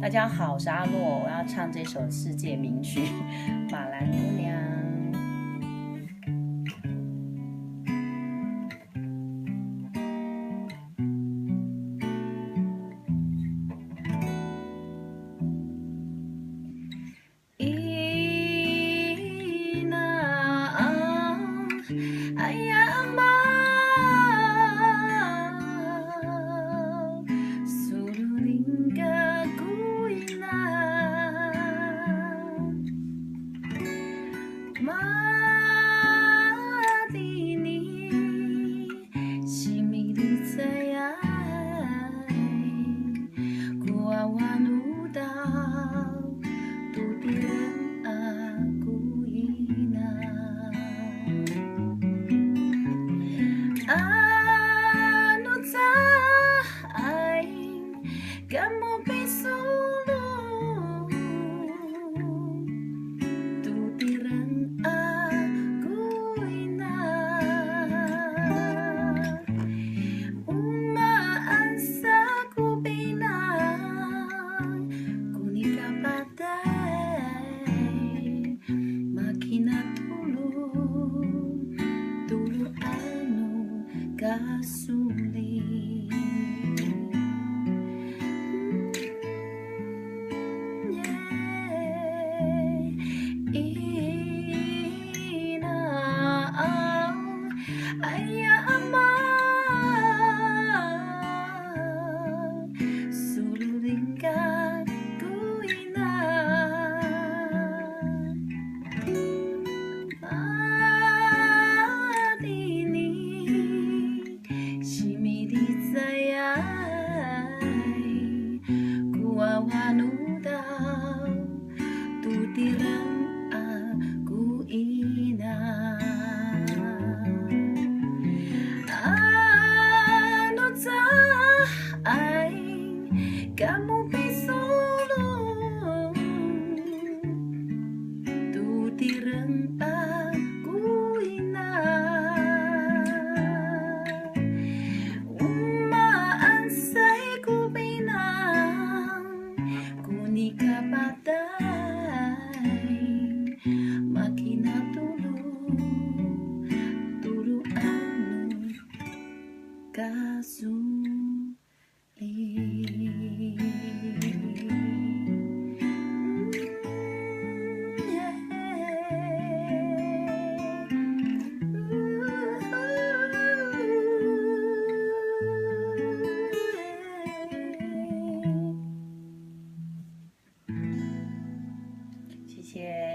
大家好，我是阿洛，我要唱这首世界名曲《马兰姑娘》。Kamu besulung tutiran aku ina umaan sa kubinang kunika patay makinatulong tulo ano kasuli. Tutirang aku ina ano sa ay kamu besulong tutirang aku ina umaan sa'y kubinang kunika patay kasuli. Yeah. 谢谢。